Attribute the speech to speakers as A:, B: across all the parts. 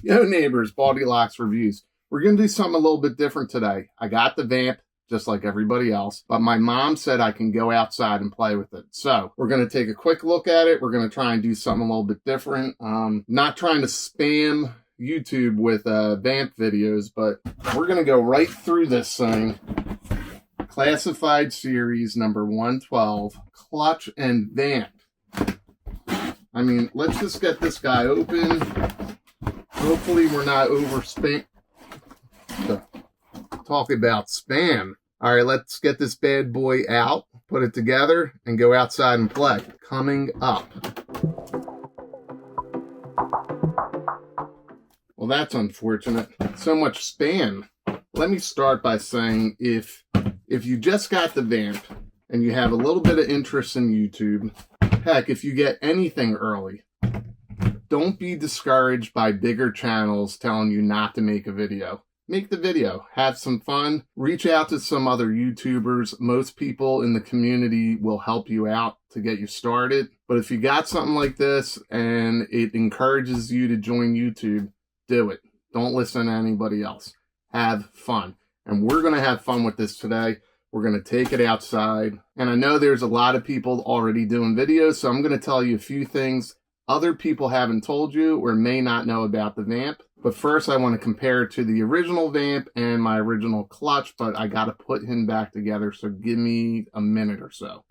A: Yo neighbors, Baldy Locks Reviews. We're going to do something a little bit different today. I got the Vamp, just like everybody else, but my mom said I can go outside and play with it. So we're going to take a quick look at it. We're going to try and do something a little bit different. Not trying to spam YouTube with Vamp videos, but we're going to go right through this thing. Classified Series number 112, Clutch and Vamp. I mean, let's just get this guy open. Hopefully we're not overspam. Talk about spam. All right, let's get this bad boy out, put it together, and go outside and play. Coming up. Well, that's unfortunate. So much spam. Let me start by saying if you just got the Vamp and you have a little bit of interest in YouTube, heck, if you get anything early, don't be discouraged by bigger channels telling you not to make a video. Make the video, have some fun, reach out to some other YouTubers. Most people in the community will help you out to get you started. But if you got something like this and it encourages you to join YouTube, do it. Don't listen to anybody else. Have fun. And we're going to have fun with this today. We're going to take it outside. And I know there's a lot of people already doing videos, so I'm going to tell you a few things other people haven't told you or may not know about the Vamp. But first, I want to compare it to the original Vamp and my original Clutch, but I got to put him back together, so give me a minute or so.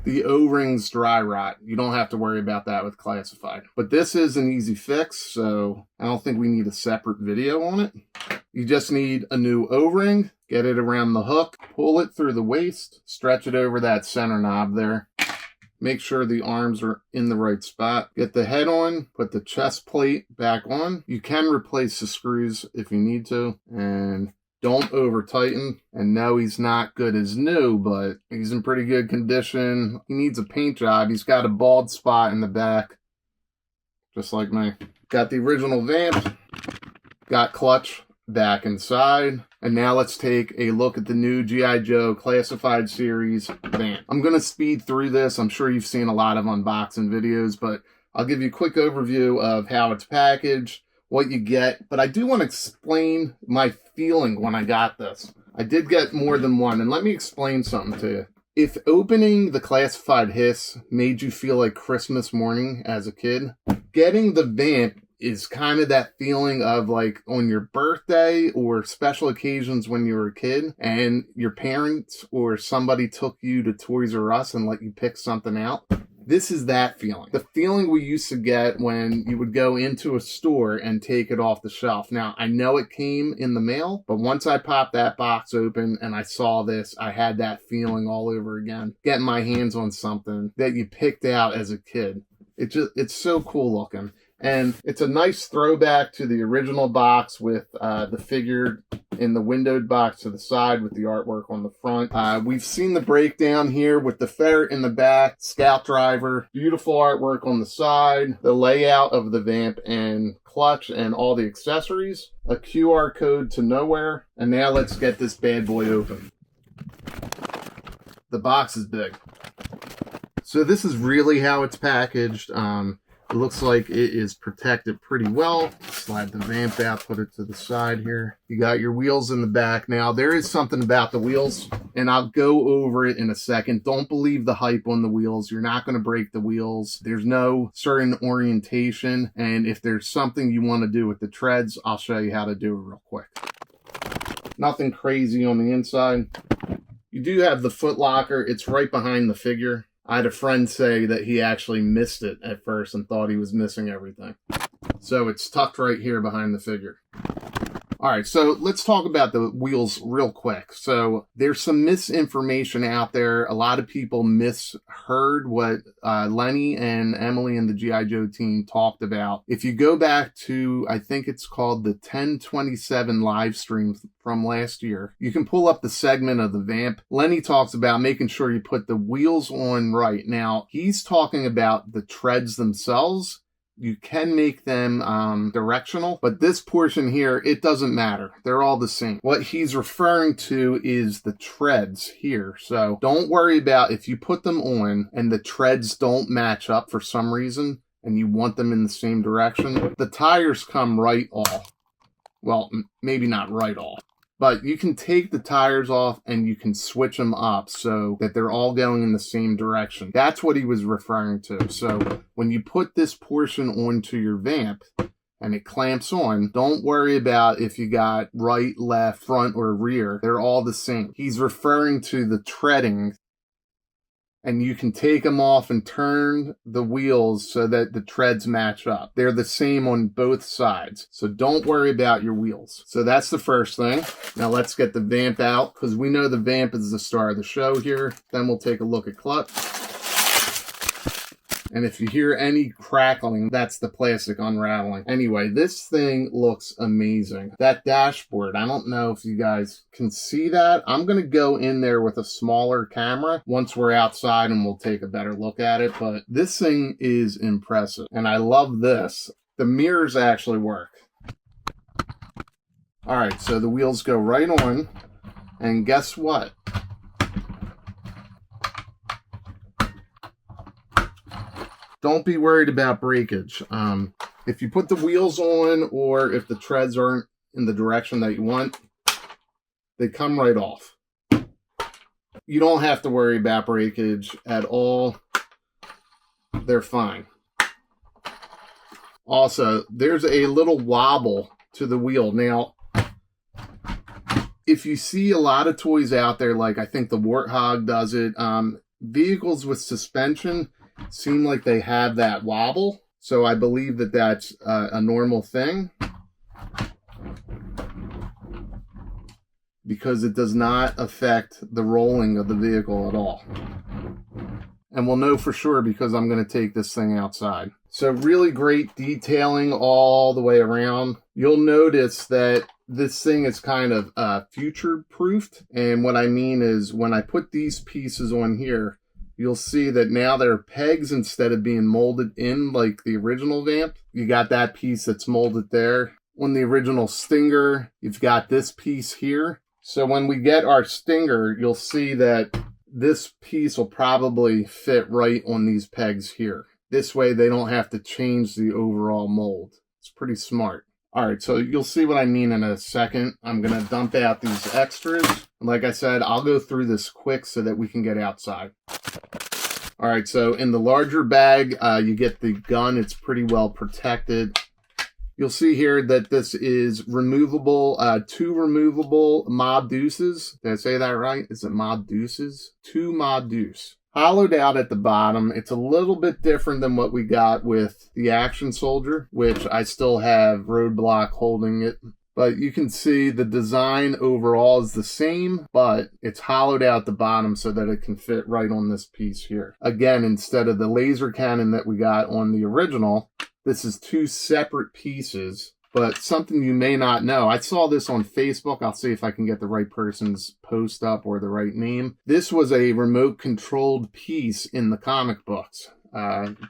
A: The O-rings dry rot. You don't have to worry about that with Classified. But this is an easy fix, so I don't think we need a separate video on it. You just need a new O-ring, get it around the hook, pull it through the waist, stretch it over that center knob there. Make sure the arms are in the right spot. Get the head on, put the chest plate back on. You can replace the screws if you need to, and don't over tighten. And no, he's not good as new, but he's in pretty good condition. He needs a paint job. He's got a bald spot in the back, just like me. Got the original Vamp, got Clutch back inside. And now let's take a look at the new G.I. Joe Classified Series Vamp. I'm going to speed through this. I'm sure you've seen a lot of unboxing videos, but I'll give you a quick overview of how it's packaged, what you get. But I do want to explain my feeling when I got this. I did get more than one, and let me explain something to you. If opening the Classified Hiss made you feel like Christmas morning as a kid, getting the Vamp is kind of that feeling of like on your birthday or special occasions when you were a kid and your parents or somebody took you to Toys R Us and let you pick something out. This is that feeling. The feeling we used to get when you would go into a store and take it off the shelf. Now, I know it came in the mail, but once I popped that box open and I saw this, I had that feeling all over again. Getting my hands on something that you picked out as a kid. It's so cool looking. And it's a nice throwback to the original box with the figure in the windowed box to the side with the artwork on the front. We've seen the breakdown here with the ferret in the back, Scout Driver, beautiful artwork on the side, the layout of the Vamp and Clutch and all the accessories, a QR code to nowhere. And now let's get this bad boy open. The box is big. So this is really how it's packaged. It looks like it is protected pretty well. Slide the Vamp out, put it to the side here. You got your wheels in the back. Now, there is something about the wheels, and I'll go over it in a second. Don't believe the hype on the wheels. You're not going to break the wheels. There's no certain orientation, and if there's something you want to do with the treads, I'll show you how to do it real quick. Nothing crazy on the inside. You do have the foot locker. It's right behind the figure. I had a friend say that he actually missed it at first and thought he was missing everything. So it's tucked right here behind the figure. All right, so let's talk about the wheels real quick. So there's some misinformation out there. A lot of people misheard what Lenny and Emily and the G.I. Joe team talked about. If you go back to, I think it's called the 1027 live stream from last year, you can pull up the segment of the Vamp. Lenny talks about making sure you put the wheels on right. Now, he's talking about the treads themselves. You can make them directional, but this portion here, it doesn't matter. They're all the same. What he's referring to is the treads here. So don't worry about if you put them on and the treads don't match up for some reason. and you want them in the same direction, the tires come right off. Well, maybe not right off, but you can take the tires off and you can switch them up so that they're all going in the same direction. That's what he was referring to. So when you put this portion onto your Vamp and it clamps on, don't worry about if you got right, left, front, or rear. They're all the same. He's referring to the treading, and you can take them off and turn the wheels so that the treads match up. They're the same on both sides. So don't worry about your wheels. So that's the first thing. Now let's get the Vamp out, because we know the Vamp is the star of the show here. Then we'll take a look at clutch. And if you hear any crackling, that's the plastic unraveling. Anyway, this thing looks amazing. That dashboard, I don't know if you guys can see that. I'm going to go in there with a smaller camera once we're outside and we'll take a better look at it. But this thing is impressive. And I love this. The mirrors actually work. All right, so the wheels go right on. And guess what? Don't be worried about breakage. If you put the wheels on or if the treads aren't in the direction that you want, they come right off. You don't have to worry about breakage at all. They're fine. Also, there's a little wobble to the wheel. Now, if you see a lot of toys out there, like I think the Warthog does it, vehicles with suspension seem like they have that wobble. So I believe that that's a normal thing, because it does not affect the rolling of the vehicle at all. And we'll know for sure because I'm going to take this thing outside. So really great detailing all the way around. You'll notice that this thing is kind of future-proofed. And what I mean is when I put these pieces on here, you'll see that now they're pegs instead of being molded in like the original Vamp. You got that piece that's molded there. On the original Stinger, you've got this piece here. So when we get our Stinger, you'll see that this piece will probably fit right on these pegs here. This way they don't have to change the overall mold. It's pretty smart. All right, so you'll see what I mean in a second. I'm going to dump out these extras. Like I said, I'll go through this quick so that we can get outside. All right, so in the larger bag, you get the gun. It's pretty well protected. You'll see here that this is removable, 2 removable Mod Deuces. Did I say that right? Is it Mod Deuces? 2 Mod Deuce. Hollowed out at the bottom. It's a little bit different than what we got with the Action Soldier, which I still have Roadblock holding it. But you can see the design overall is the same, but it's hollowed out the bottom so that it can fit right on this piece here. Again, instead of the laser cannon that we got on the original, this is 2 separate pieces. But something you may not know, I saw this on Facebook. I'll see if I can get the right person's post up or the right name. This was a remote controlled piece in the comic books.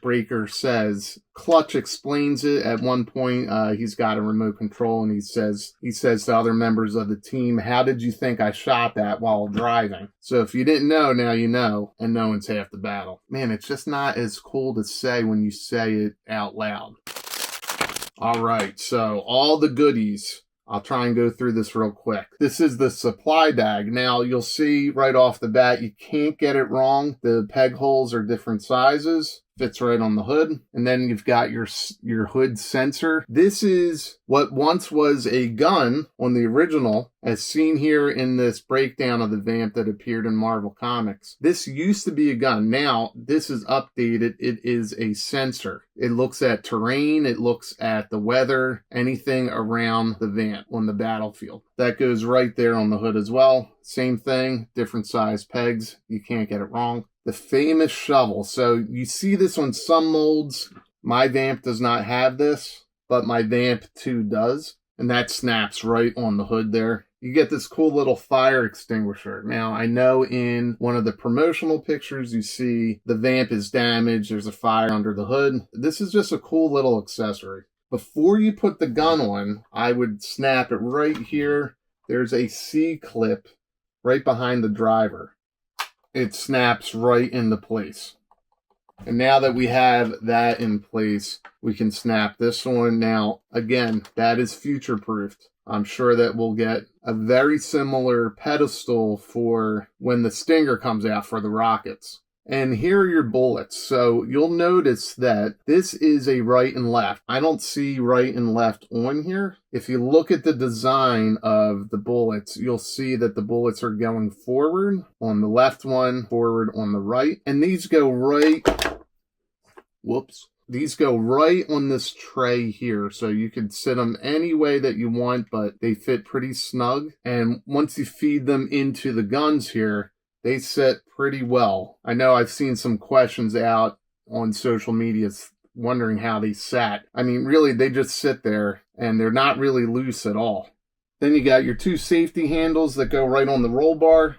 A: Breaker says, Clutch explains it at one point. He's got a remote control and he says to other members of the team, how did you think I shot that while driving? So if you didn't know, now you know, and knowing's half the battle. Man, it's just not as cool to say when you say it out loud. All right, so all the goodies. I'll try and go through this real quick. This is the supply bag. Now, you'll see right off the bat, you can't get it wrong. The peg holes are different sizes. Fits right on the hood. And then you've got your hood sensor. This is what once was a gun on the original, as seen here in this breakdown of the Vamp that appeared in Marvel Comics. This used to be a gun. Now, this is updated. It is a sensor. It looks at terrain. It looks at the weather, anything around the Vamp on the battlefield. That goes right there on the hood as well. Same thing, different size pegs. You can't get it wrong. The famous shovel. So you see this on some molds. My Vamp does not have this, but my Vamp 2 does. And that snaps right on the hood there. You get this cool little fire extinguisher. Now, I know in one of the promotional pictures, you see the Vamp is damaged. There's a fire under the hood. This is just a cool little accessory. Before you put the gun on, I would snap it right here. There's a C-clip right behind the driver. It snaps right into place. And now that we have that in place, we can snap this one. Now, again, that is future-proofed. I'm sure that we'll get a very similar pedestal for when the Stinger comes out for the rockets. And here are your bullets. So you'll notice that this is a right and left. I don't see right and left on here. If you look at the design of the bullets, you'll see that the bullets are going forward on the left one, forward on the right. And these go right, these go right on this tray here. So you can sit them any way that you want, but they fit pretty snug. And once you feed them into the guns here, they sit pretty well. I know I've seen some questions out on social media wondering how they sat. I mean, really, they just sit there and they're not really loose at all. Then you got your two safety handles that go right on the roll bar.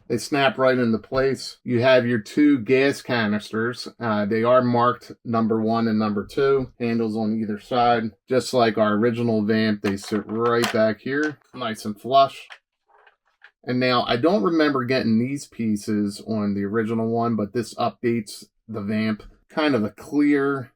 A: They snap right into place. You have your two gas canisters. They are marked number 1 and number 2. Handles on either side. Just like our original Vamp, they sit right back here. Nice and flush. And now, I don't remember getting these pieces on the original one, but this updates the Vamp. Kind of a clear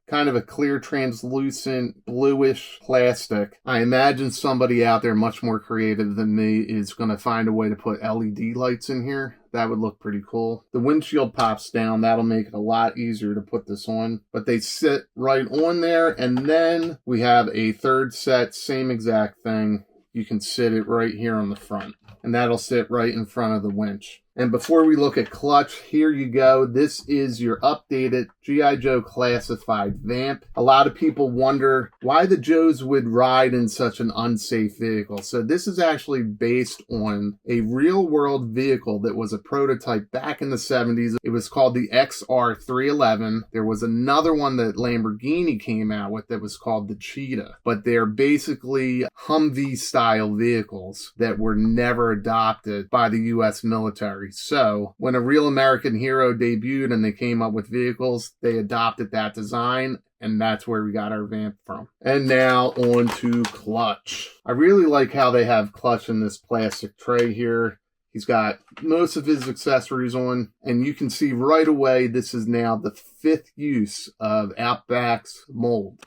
A: translucent bluish plastic. I imagine somebody out there much more creative than me is going to find a way to put LED lights in here. That would look pretty cool. The windshield pops down. That'll make it a lot easier to put this on. But they sit right on there. And then we have a third set, same exact thing. You can sit it right here on the front. And that'll sit right in front of the winch. And before we look at clutch, here you go. This is your updated G.I. Joe classified Vamp. A lot of people wonder why the Joes would ride in such an unsafe vehicle. So this is actually based on a real world vehicle that was a prototype back in the 70s. It was called the XR311. There was another one that Lamborghini came out with that was called the Cheetah. But they're basically Humvee style vehicles that were never adopted by the U.S. military. So when a real American hero debuted and they came up with vehicles, they adopted that design, and that's where we got our Vamp from. And now on to clutch. I really like how they have clutch in this plastic tray here. He's got most of his accessories on, and you can see right away this is now the 5th use of Outback's mold.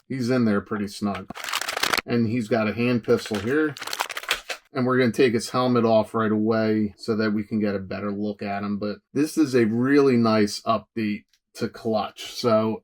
A: He's in there pretty snug. And he's got a hand pistol here. And we're going to take his helmet off right away so that we can get a better look at him. But this is a really nice update to clutch. So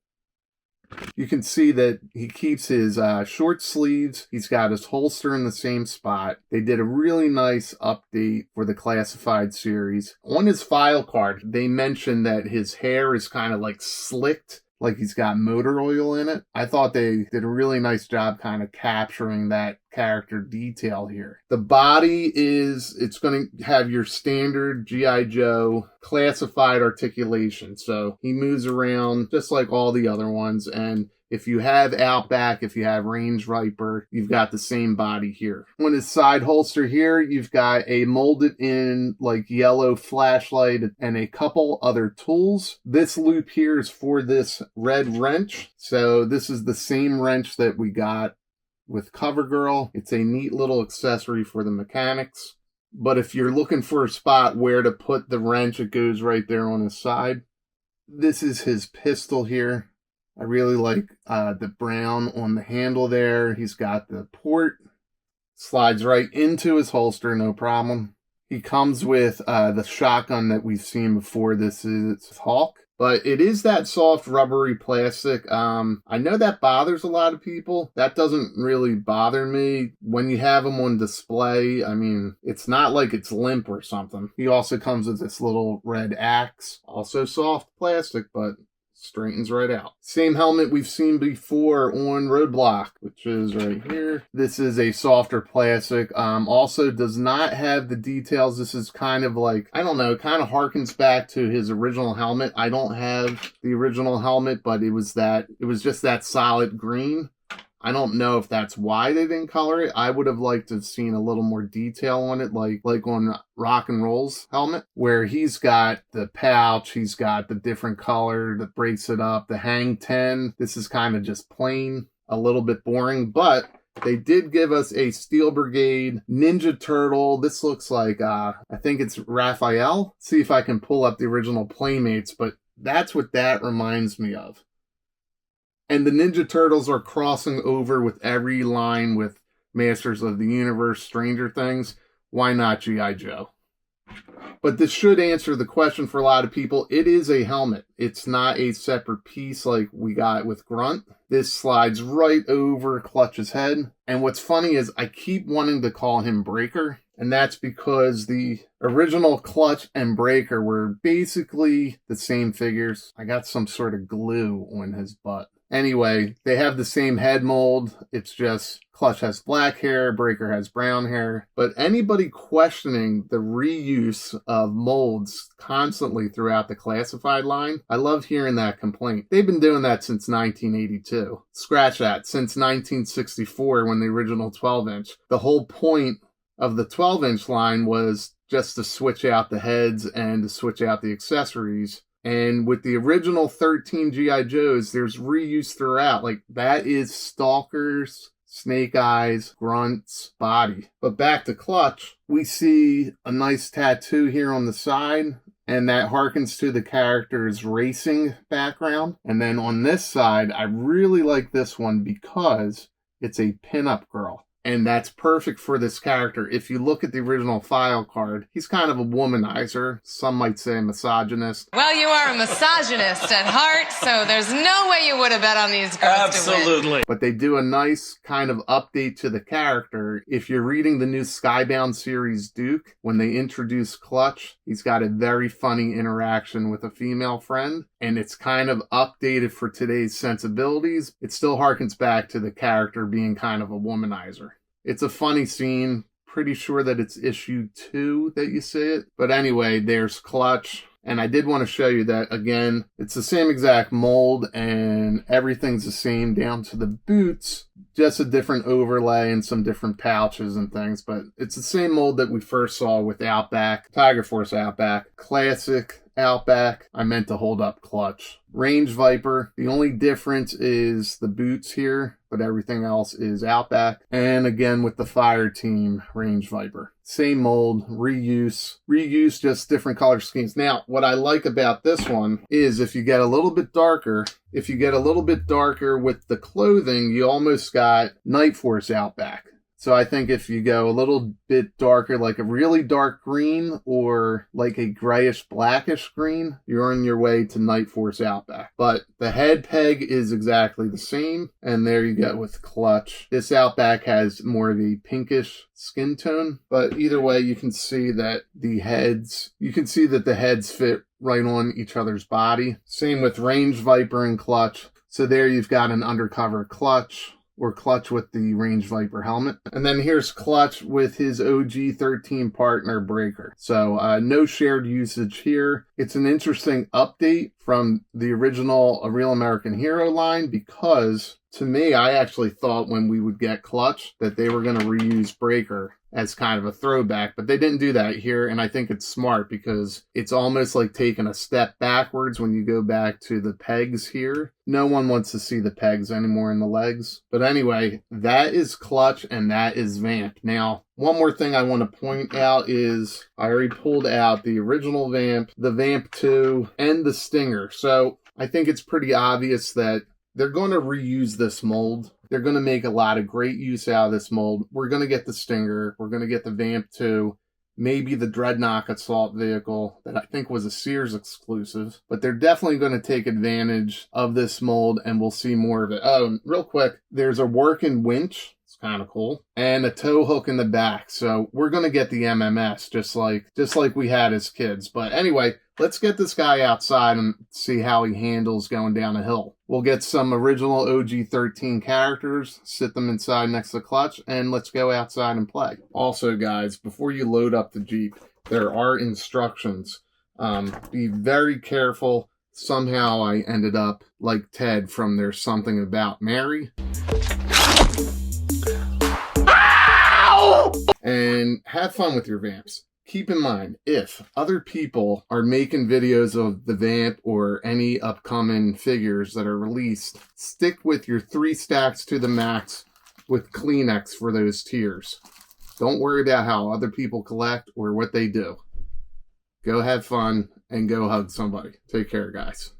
A: you can see that he keeps his short sleeves. He's got his holster in the same spot. They did a really nice update for the classified series. On his file card, they mentioned that his hair is kind of like slicked, like he's got motor oil in it. I thought they did a really nice job kind of capturing that character detail here. The body it's going to have your standard G.I. Joe classified articulation. So he moves around just like all the other ones. And if you have Outback, if you have Range Viper, you've got the same body here. On his side holster here, you've got a molded in like yellow flashlight and a couple other tools. This loop here is for this red wrench. So this is the same wrench that we got with CoverGirl. It's a neat little accessory for the mechanics. But if you're looking for a spot where to put the wrench, it goes right there on his side. This is his pistol here. I really like the brown on the handle there. He's got the port. Slides right into his holster, no problem. He comes with the shotgun that we've seen before. This is Hawk. But it is that soft rubbery plastic. I know that bothers a lot of people. That doesn't really bother me. When you have them on display, I mean, it's not like it's limp or something. He also comes with this little red axe. Also soft plastic, but straightens right out. Same helmet we've seen before on Roadblock, which is right here. This is a softer plastic. Also does not have the details. This is kind of like, I don't know, it kind of harkens back to his original helmet. I don't have the original helmet, but it was just that solid green. I don't know if that's why they didn't color it. I would have liked to have seen a little more detail on it, like on Rock and Roll's helmet, where he's got the pouch, he's got the different color that breaks it up, the hang 10. This is kind of just plain, a little bit boring, but they did give us a Steel Brigade Ninja Turtle. This looks like, I think it's Raphael. See if I can pull up the original Playmates, but That's what that reminds me of. And the Ninja Turtles are crossing over with every line with Masters of the Universe, Stranger Things. Why not G.I. Joe? But this should answer the question for a lot of people. It is a helmet. It's not a separate piece like we got with Grunt. This slides right over Clutch's head. And what's funny is I keep wanting to call him Breaker. And that's because the original Clutch and Breaker were basically the same figures. I got some sort of glue on his butt. Anyway, they have the same head mold. It's just Clutch has black hair, Breaker has brown hair. But anybody questioning the reuse of molds constantly throughout the classified line, I love hearing that complaint. They've been doing that since 1982. Scratch that, since 1964 when the original 12-inch. The whole point of the 12-inch line was just to switch out the heads and to switch out the accessories. And with the original 13 G.I. Joes, there's reuse throughout. Like, that is Stalker's, Snake Eyes, Grunt's body. But back to Clutch, we see a nice tattoo here on the side, and that harkens to the character's racing background. And then on this side, I really like this one because it's a pinup girl. And that's perfect for this character. If you look at the original file card, he's kind of a womanizer. Some might say a misogynist.
B: Well, you are a misogynist at heart, so there's no way you would have bet on these girls.
C: Absolutely.
A: But they do a nice kind of update to the character. If you're reading the new Skybound series Duke, when they introduce Clutch, he's got a very funny interaction with a female friend. And it's kind of updated for today's sensibilities. It still harkens back to the character being kind of a womanizer. It's a funny scene. Pretty sure that it's issue 2 that you see it. But anyway, there's Clutch. And I did want to show you that, again, it's the same exact mold and everything's the same down to the boots. Just a different overlay and some different pouches and things. But it's the same mold that we first saw with Outback, Tiger Force Outback, classic Outback. I meant to hold up Clutch. Range Viper. The only difference is the boots here, but everything else is Outback. And again with the Fire Team Range Viper. Same mold, reuse, just different color schemes. Now, what I like about this one is if you get a little bit darker, with the clothing, you almost got Night Force Outback. So I think if you go a little bit darker, like a really dark green or like a grayish blackish green, you're on your way to Night Force Outback. But the head peg is exactly the same. And there you go with Clutch. This Outback has more of a pinkish skin tone. But either way, you can see that the heads fit right on each other's body. Same with Range Viper and Clutch. So there you've got an undercover Clutch, or Clutch with the Range Viper helmet. And then here's Clutch with his OG 13 partner Breaker. So no shared usage here. It's an interesting update from the original A Real American Hero line because, to me, I actually thought when we would get Clutch that they were going to reuse Breaker as kind of a throwback, but they didn't do that here, and I think it's smart because it's almost like taking a step backwards when you go back to the pegs here. No one wants to see the pegs anymore in the legs. But anyway, that is Clutch and that is Vamp. Now, one more thing I want to point out is I already pulled out the original Vamp, the Vamp 2, and the Stinger. So I think it's pretty obvious that they're going to reuse this mold. They're going to make a lot of great use out of this mold. We're going to get the Stinger. We're going to get the Vamp 2. Maybe the Dreadnought assault vehicle that I think was a Sears exclusive. But they're definitely going to take advantage of this mold and we'll see more of it. Oh, real quick, there's a working winch. It's kind of cool. And a tow hook in the back. So we're going to get the MMS just like we had as kids. But anyway, let's get this guy outside and see how he handles going down a hill. We'll get some original OG 13 characters, sit them inside next to Clutch, and let's go outside and play. Also, guys, before you load up the Jeep, there are instructions. Be very careful. Somehow I ended up like Ted from There's Something About Mary. And have fun with your Vamps. Keep in mind, if other people are making videos of the Vamp or any upcoming figures that are released, stick with your 3 stacks to the max with Kleenex for those tiers. Don't worry about how other people collect or what they do. Go have fun and go hug somebody. Take care, guys.